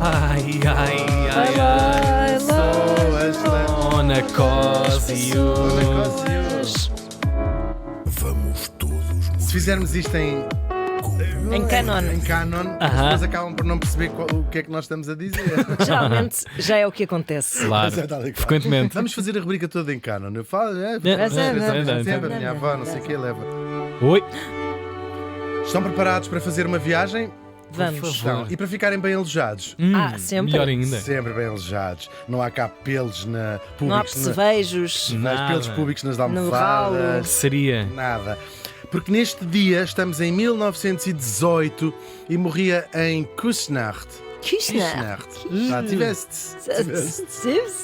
Ai, ai, ai, ai. Dona Cosius. Vamos todos Se fizermos isto em canon, as pessoas acabam por não perceber o que é que nós estamos a dizer. Geralmente já é o que acontece. Claro, Mas é tal e qual. frequentemente. Vamos fazer a rubrica toda em canon. Eu falo, sempre a minha avó, não sei o que leva. Oi. Estão preparados para fazer uma viagem? Vamos. Estão. E para ficarem bem alojados? Sempre. Melhor ainda. Sempre bem alojados. Não há cá pelos Não há públicos, percevejos. pelos públicos nas ralo. almofadas. Seria. Nada. Porque neste dia estamos em 1918 e morria em Küsnacht. Küsnacht. Já tiveste.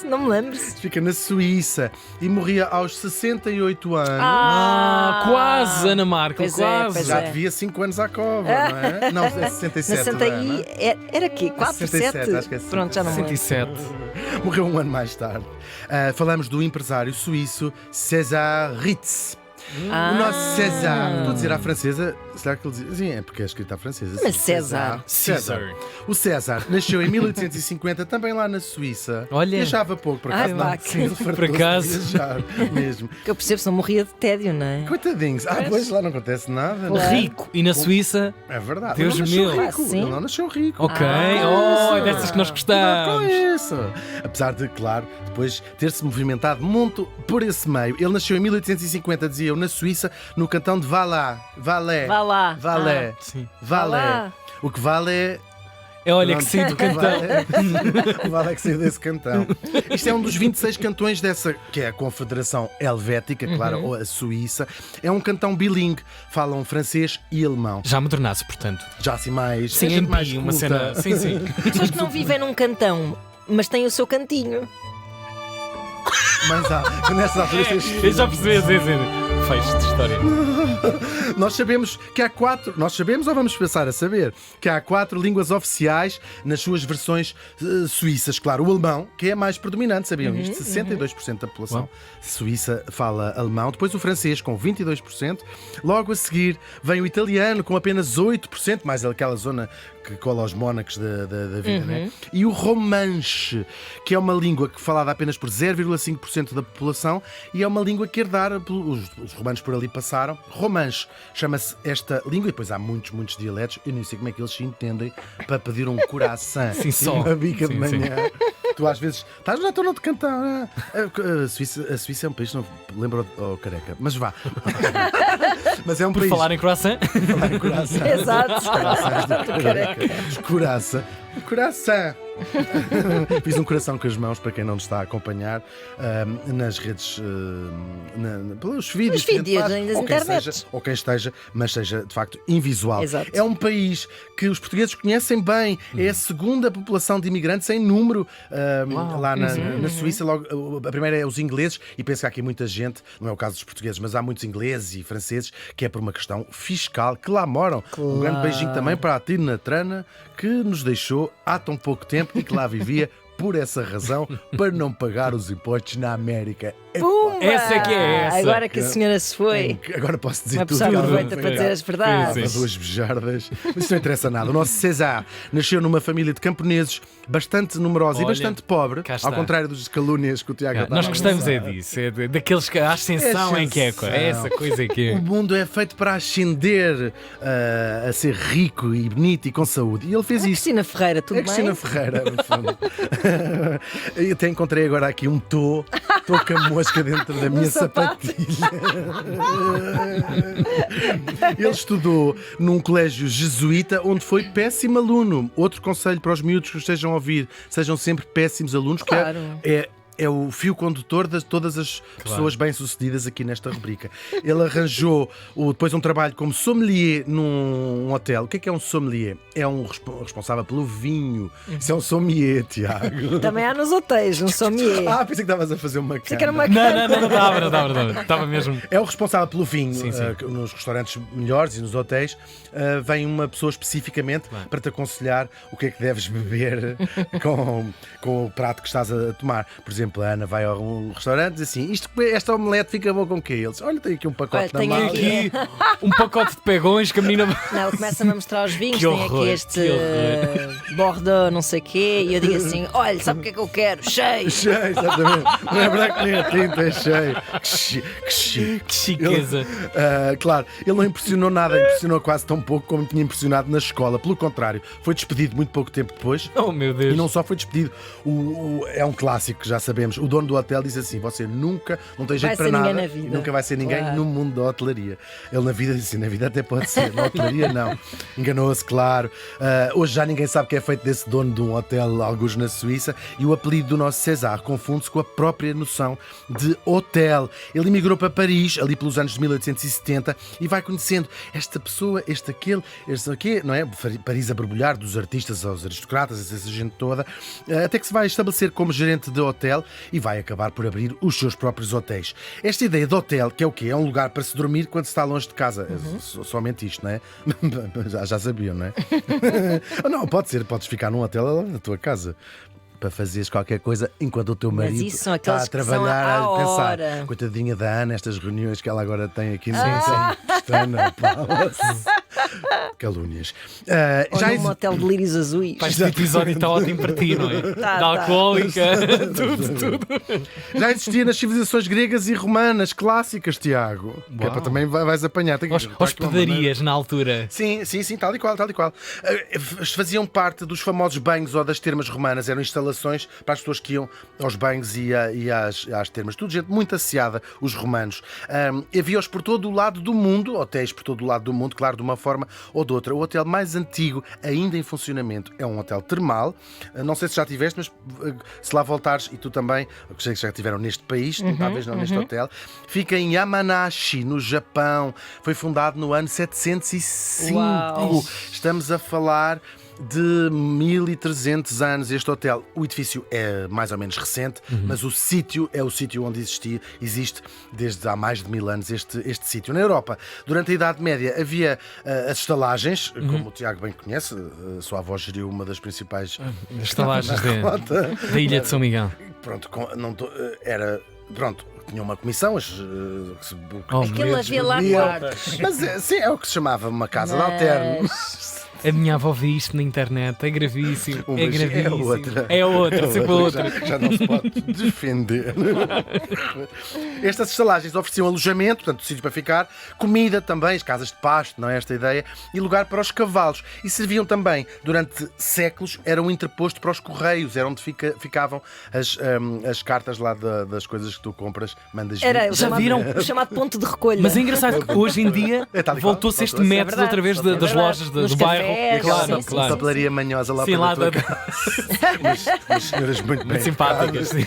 Não me lembro. Fica na Suíça e morria aos 68 anos. Quase, Ana Marco, Pois é, quase. pois Já é. devia 5 anos à cova, não é? Não, é 67. Na Santa não é? I era quê? 4, 67, 7? acho que é Pronto, já não me lembro. 107. Morreu um ano mais tarde. Falamos do empresário suíço César Ritz. O nosso César, estou a dizer à francesa, será que ele diz? Sim, é porque é escrito à francesa. Mas sim. César. O César nasceu em 1850, também lá na Suíça. Olha. Viajava pouco, por acaso. Ai, pá, Não, que- ele fartou-se Por acaso. de viajar mesmo. Que eu percebo se não morria de tédio, não é? Coitadinhos. Pois lá não acontece nada. não é? Rico. E na Suíça? É verdade. Deus Ele não nasceu meu. rico. Sim? Ele não nasceu rico. Ok. Isso. Dessas que nós Cuidado com gostamos. isso. Apesar de, claro, depois ter-se movimentado muito por esse meio. Ele nasceu em 1850, dizia eu, na Suíça, no cantão de Valais. Valais. Vá lá. Valais. Sim. Valais. Vá lá. O que vale é. Olha que saí do cantão. O vale é que saiu desse cantão. Isto é um dos 26 cantões dessa, que é a Confederação Helvética, claro, ou a Suíça. É um cantão bilingue. Falam francês e alemão. Já modernasse, portanto. Já assim mais. Sim, é gente em mais pi, uma culta. cena. Sim, sim. Pessoas que não vivem num cantão, mas têm o seu cantinho. Mas nessa altura Eu já percebi, sim. Fecho de história. Nós sabemos que há 4. Nós sabemos ou vamos passar a saber que há 4 línguas oficiais nas suas versões suíças. Claro, o alemão, que é a mais predominante, sabiam isto? 62% da população suíça fala alemão. Depois o francês, com 22%. Logo a seguir vem o italiano, com apenas 8%, mais aquela zona que cola aos mónacos da vida, né? E o romanche, que é uma língua que falada apenas por 0,5% da população e é uma língua que herdara, os romanos por ali passaram. Romanche chama-se esta língua, e depois há muitos dialetos. Eu nem sei como é que eles se entendem para pedir um coração Sim, e só. uma bica de Sim, manhã. Tu às vezes já estou noutro cantão. Né? A Suíça é um país, não lembro ao careca, mas vá. Mas é um Por país. falar em croissant. Falar em coração. Exato. Coração. Coração. Fiz um coração com as mãos para quem não nos está a acompanhar nas redes, pelos vídeos. Nos que a gente vídeos, faz, nas ou quem internets. seja, ou quem esteja, mas seja de facto invisual. Exato. É um país que os portugueses conhecem bem. É a segunda população de imigrantes em número lá na Suíça. Logo, a primeira é os ingleses, e penso que há aqui muita gente, não é o caso dos portugueses, mas há muitos ingleses e franceses, que é por uma questão fiscal, que lá moram. Um grande beijinho também para a Tina Trana, que nos deixou há tão pouco tempo e que lá vivia por essa razão, para não pagar os impostos na América. Pumba! Essa é que é essa. Agora que a senhora se foi, Agora posso dizer uma tudo. pessoa que ela aproveita não para foi. dizer as verdades. Sim. Duas bejardas. Mas isso não interessa nada. O nosso César nasceu numa família de camponeses bastante numerosa e Olha, bastante pobre, cá está. ao contrário dos calúnias que o Tiago estava Nós a gostamos lançar. disso. É daqueles que a ascensão É em que é. ascensão. É essa coisa que O é. mundo é feito para ascender a ser rico e bonito e com saúde. E ele fez isso. Cristina Ferreira, tudo É Cristina bem? Ferreira, no fundo. Eu até encontrei agora aqui um tô com a mosca dentro da minha sapato. sapatilha. Ele estudou num colégio jesuíta onde foi péssimo aluno. Outro conselho para os miúdos que estejam a ouvir: sejam sempre péssimos alunos, Claro. que é o fio condutor de todas as pessoas bem-sucedidas aqui nesta rubrica. Ele arranjou depois um trabalho como sommelier num hotel. O que é um sommelier? É um responsável pelo vinho. Isso é um sommelier, Tiago. Também há nos hotéis, um sommelier. Pensei que estavas a fazer uma Pensei que era cana. uma Não estava. Estava mesmo. É o responsável pelo vinho. Sim. Nos restaurantes melhores e nos hotéis vem uma pessoa especificamente para te aconselhar o que é que deves beber com o prato que estás a tomar. Por exemplo, exemplo, a Ana vai a um restaurante e diz assim: esta omelete fica boa com o quê? Eles, olha, tem aqui um pacote Olha, na tenho mala. aqui- Aqui um pacote de pegões que a menina. Não, começa-me a mostrar os vinhos, Que tem horror, aqui este que horror. Bordeaux, não sei o quê, e eu digo assim: olha, sabe o que é que eu quero? Cheio! Cheio, exatamente. Não é branco nem a tinta, é cheio. Que chique. Que chiqueza. Claro, ele não impressionou nada, impressionou quase tão pouco como tinha impressionado na escola. Pelo contrário, foi despedido muito pouco tempo depois. Oh meu Deus. E não só foi despedido, é um clássico que já sabemos. O dono do hotel diz assim: você nunca, não tem jeito Vai para ser nada, ninguém na vida. e nunca vai ser ninguém Claro. no mundo da hotelaria. Ele na vida disse: na vida até pode ser, na hotelaria não. Enganou-se, claro. Hoje já ninguém sabe o que é feito desse dono de um hotel, alguns na Suíça, e o apelido do nosso César confunde-se com a própria noção de hotel. Ele emigrou para Paris, ali pelos anos de 1870, e vai conhecendo esta pessoa, este aqui, não é? Paris a borbulhar, dos artistas aos aristocratas, essa gente toda, até que se vai estabelecer como gerente de hotel e vai acabar por abrir os seus próprios hotéis. Esta ideia de hotel, que é o quê? É um lugar para se dormir quando se está longe de casa. Somente isto, não é? Já sabiam, não é? Não, pode ser, podes ficar num hotel lá na tua casa para fazeres qualquer coisa enquanto o teu Mas marido isso são está a aqueles que são trabalhar, à a pensar. hora. Coitadinha da Ana, estas reuniões que ela agora tem aqui no Pestana, calúnias. Ou Já num exi- motel de lírios azuis. Pá, este episódio está ótimo para ti, não é? Tá. Da alcoólica, tudo. Já existia nas civilizações gregas e romanas clássicas, Tiago. Que é para Uau. também vais apanhar. Tem que encontrar aqui uma maneira. Hospedarias na altura. Sim, tal e qual, tal e qual. Faziam parte dos famosos banhos ou das termas romanas, eram instalações para as pessoas que iam aos banhos e às termas. Tudo gente muito asseada, os romanos. Havia-os por todo o lado do mundo, hotéis por todo o lado do mundo, claro, de uma forma ou de outra. O hotel mais antigo, ainda em funcionamento, é um hotel termal. Não sei se já tiveste, mas se lá voltares, e tu também, eu sei que já estiveram neste país, talvez não neste hotel, fica em Yamanashi, no Japão. Foi fundado no ano 705. Uau. Estamos a falar de 1300 anos este hotel. O edifício é mais ou menos recente, mas o sítio é o sítio onde existe desde há mais de 1000 anos este sítio. Na Europa, durante a Idade Média, havia as estalagens, como o Tiago bem conhece, a sua avó geriu uma das principais. Estalagens da Ilha de São Miguel. Pronto, tinha uma comissão, Oh, Aquilo meu havia lá Deus. quartos. mas sim, é o que se chamava uma casa de alterno. Mas- A minha avó viu isto na internet, é gravíssimo. Um É beijinho. gravíssimo. É outra. sempre outra. Já não se pode defender. Estas estalagens ofereciam alojamento, portanto, sítio para ficar, comida também, as casas de pasto, não é esta a ideia, e lugar para os cavalos. E serviam também, durante séculos, eram interposto para os correios, era onde ficavam as cartas lá das coisas que tu compras, mandas vir. Era Já viram? o chamado ponto de recolha. Mas é engraçado que hoje em dia É tal e qual, voltou-se este voltou-se. método É outra vez verdade, das é verdade. lojas Nos do bairro. cafés, Claro, sim, claro. Papelaria manhosa lá Sim, para lá a tua da- casa. Umas senhoras muito bem Simpáticas, sim.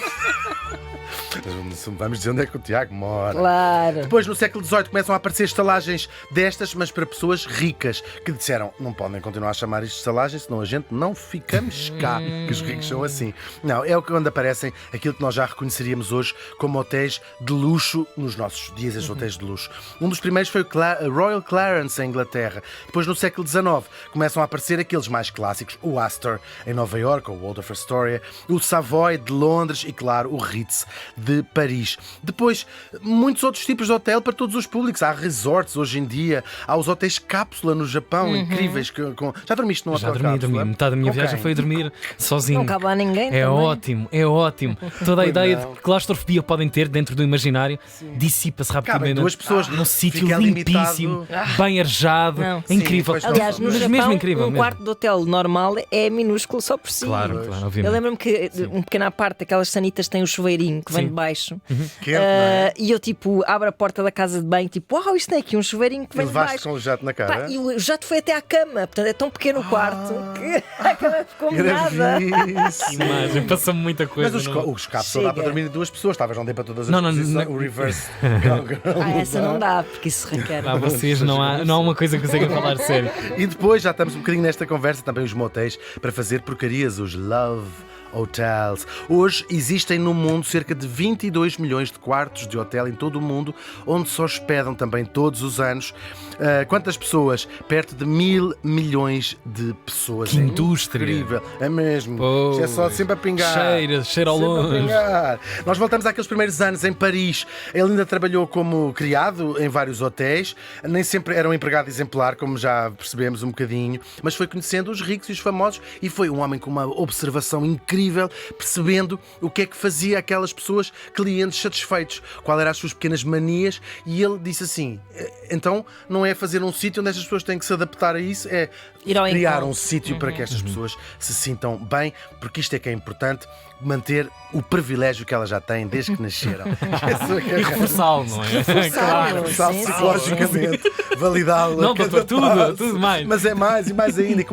Vamos dizer onde é que o Tiago mora. Claro. Depois, no século XVIII, começam a aparecer estalagens destas, mas para pessoas ricas, que disseram, não podem continuar a chamar isto de estalagem, senão a gente não ficamos cá, que os ricos são assim. Não, é onde aparecem aquilo que nós já reconheceríamos hoje como hotéis de luxo nos nossos dias, estes hotéis de luxo. Um dos primeiros foi o Royal Clarence, em Inglaterra. Depois, no século XIX, começam a aparecer aqueles mais clássicos, o Astor, em Nova Iorque, o Waldorf Astoria, o Savoy, de Londres e, claro, o Ritz, de Paris. Depois, muitos outros tipos de hotel para todos os públicos. Há resorts hoje em dia, há os hotéis cápsula no Japão, incríveis. Já dormiste num Já hotel dormi. cápsula? Metade da minha Com viagem quem? foi a dormir sozinho. Não cabe lá ninguém. É também. ótimo, é ótimo. Toda a Pois ideia não. de claustrofobia podem ter dentro do imaginário dissipa-se Cabem rapidamente. duas pessoas. Num sítio Fica limpíssimo, bem arejado, Não. é incrível. Sim, pois Aliás, no Mas Japão, mesmo incrível. um mesmo. quarto de hotel normal é minúsculo só por si. Claro, claro, Eu obviamente. lembro-me que um pequeno à parte, aquelas sanitas têm o chuveirinho que vem Sim. de baixo. Quente, não é? E eu tipo abro a porta da casa de banho, tipo, uau, isto tem aqui um chuveirinho que E vem de levaste baixo. com o jato na Pá, cara? e o jato foi até à cama, portanto é tão pequeno o quarto que a cama ficou molhada. Gravíssimo. Imagem, passou-me muita coisa. Mas não- os cápsulas dá Chega. para dormir de duas pessoas, talvez não dê para todas as Não, não, posições. não. O reverse. Essa não dá, porque isso requer. Ah, vocês não há uma coisa que conseguem falar sério. E depois, já estamos um bocadinho nesta conversa, também os motéis para fazer porcarias, os love Hotels. Hoje existem no mundo cerca de 22 milhões de quartos de hotel em todo o mundo, onde se hospedam também todos os anos. Quantas pessoas? Perto de 1.000 milhões de pessoas. Que indústria! Incrível. É mesmo. Pois. Isto é só sempre a pingar. Cheira ao Sempre a longe. pingar. Nós voltamos àqueles primeiros anos em Paris. Ele ainda trabalhou como criado em vários hotéis. Nem sempre era um empregado exemplar, como já percebemos um bocadinho, mas foi conhecendo os ricos e os famosos e foi um homem com uma observação incrível, percebendo o que é que fazia aquelas pessoas, clientes satisfeitos, qual eram as suas pequenas manias, e ele disse assim: então não é fazer um sítio onde estas pessoas têm que se adaptar a isso, é Ir ao criar encontro. um sítio para que estas pessoas se sintam bem, porque isto é que é importante, manter o privilégio que elas já têm desde que nasceram. E reforçá-lo, não é? Claro. Reforçá-lo Sim, sim. psicologicamente, validá-lo. Não, a cada doutor, passo. tudo mais. Mas é mais e mais ainda.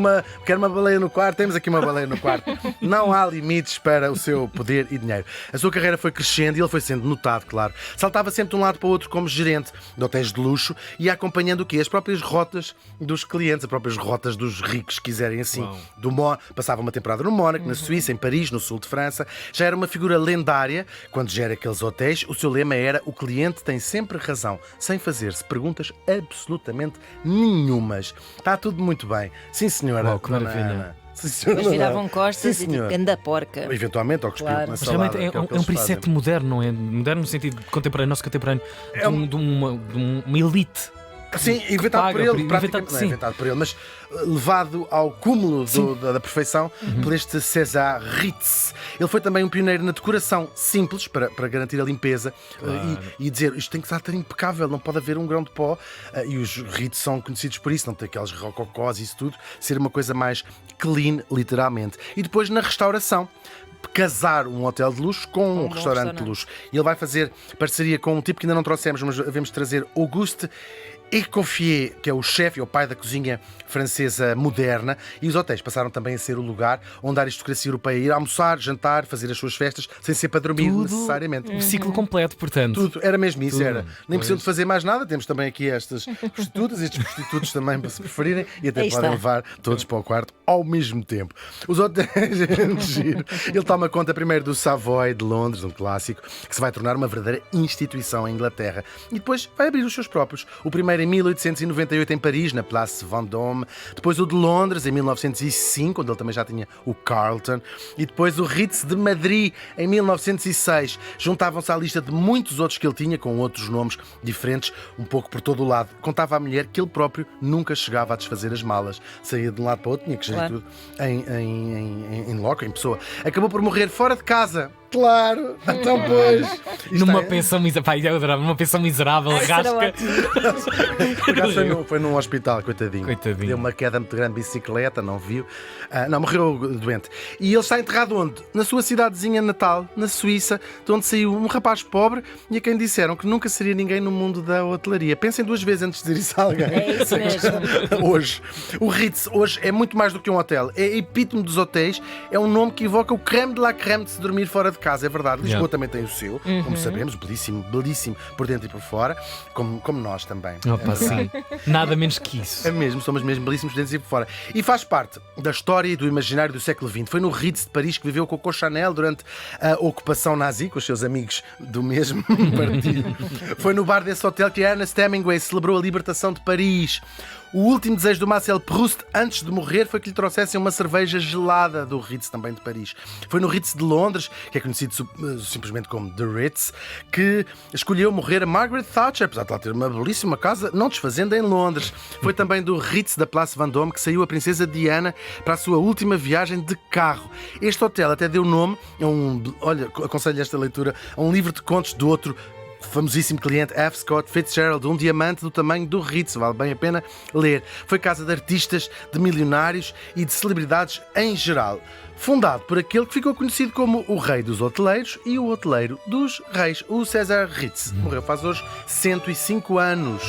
Quer uma baleia no quarto? Temos aqui uma baleia no quarto. Não há limites para o seu poder e dinheiro. A sua carreira foi crescendo e ele foi sendo notado, claro. Saltava sempre de um lado para o outro como gerente de hotéis de luxo e acompanhando o quê? As próprias rotas dos clientes, as próprias rotas dos ricos, se quiserem assim. Passava uma temporada no Mónaco, na Suíça, em Paris, no sul de França. Já era uma figura lendária quando gera aqueles hotéis. O seu lema era: o cliente tem sempre razão, sem fazer-se perguntas absolutamente nenhumas. Está tudo muito bem. Sim, senhora. Uau, que Dona maravilha. Ana. Sim, senhora. Depois viravam costas Sim, e tipo, senhor. ganda porca. Eventualmente, ou cuspir Claro. na Mas salada. realmente que é o que é um eles preset fazem. moderno, não é? Moderno no sentido contemporâneo, nosso contemporâneo, de uma elite. Sim, inventado paga por ele, por- praticamente, não é sim. inventado por ele, mas levado ao cúmulo da perfeição por este César Ritz. Ele foi também um pioneiro na decoração simples, para garantir a limpeza, e dizer, isto tem que estar impecável, não pode haver um grão de pó, e os Ritz são conhecidos por isso, não ter aqueles rococós e isso tudo, ser uma coisa mais clean, literalmente. E depois na restauração, casar um hotel de luxo com um bom restaurante de luxo. E ele vai fazer parceria com um tipo que ainda não trouxemos, mas devemos trazer, Auguste Escoffier, que é o chefe, é o pai da cozinha francesa moderna, e os hotéis passaram também a ser o lugar onde a aristocracia europeia ir almoçar, jantar, fazer as suas festas, sem ser para dormir Tudo necessariamente. O ciclo completo, portanto. Tudo, era mesmo isso, Tudo. era. Nem Pois. precisam de fazer mais nada, temos também aqui estas prostitutas, estes prostitutos também, para se preferirem, e até Aí podem está. levar todos para o quarto ao mesmo tempo. Os hotéis, é giro. Ele toma conta primeiro do Savoy de Londres, um clássico, que se vai tornar uma verdadeira instituição em Inglaterra, e depois vai abrir os seus próprios. O primeiro em 1898 em Paris, na Place Vendôme, depois o de Londres em 1905, onde ele também já tinha o Carlton, e depois o Ritz de Madrid em 1906. Juntavam-se à lista de muitos outros que ele tinha, com outros nomes diferentes, um pouco por todo o lado. Contava à mulher que ele próprio nunca chegava a desfazer as malas. Saía de um lado para o outro, tinha que gerir Claro. tudo em loco, em pessoa. Acabou por morrer fora de casa. Claro, então pois. Isto Numa é- pensão miserável. Pá, eu adorava, numa pensão miserável, Isso era rasca. ótimo. Por acaso foi num hospital, coitadinho. Coitadinho. Deu uma queda muito grande de bicicleta, não viu. Não, morreu doente. E ele está enterrado onde? Na sua cidadezinha natal, na Suíça, de onde saiu um rapaz pobre e a quem disseram que nunca seria ninguém no mundo da hotelaria. Pensem duas vezes antes de dizer isso a alguém. É isso mesmo. Hoje. O Ritz hoje é muito mais do que um hotel. É epítome dos hotéis. É um nome que evoca o creme de la creme de se dormir fora de casa. É verdade. Lisboa Yeah. também tem o seu, como sabemos. Belíssimo, belíssimo por dentro e por fora. Como nós também. Opa, sim. Nada menos que isso. É mesmo, somos mesmo belíssimos dentro e por fora. E faz parte da história e do imaginário do século XX. Foi no Ritz de Paris que viveu Coco Chanel durante a ocupação nazi, com os seus amigos do mesmo partido. Foi no bar desse hotel que Ernest Hemingway celebrou a libertação de Paris. O último desejo do Marcel Proust, antes de morrer, foi que lhe trouxessem uma cerveja gelada do Ritz, também de Paris. Foi no Ritz de Londres, que é conhecido simplesmente como The Ritz, que escolheu morrer a Margaret Thatcher, apesar de ela ter uma belíssima casa não desfazenda em Londres. Foi também do Ritz da Place Vendôme que saiu a princesa Diana para a sua última viagem de carro. Este hotel até deu nome olha, aconselho esta leitura, a um livro de contos do outro famosíssimo cliente F. Scott Fitzgerald, um diamante do tamanho do Ritz, vale bem a pena ler. Foi casa de artistas, de milionários e de celebridades em geral. Fundado por aquele que ficou conhecido como o rei dos hoteleiros e o hoteleiro dos reis, o César Ritz. Morreu faz hoje 105 anos.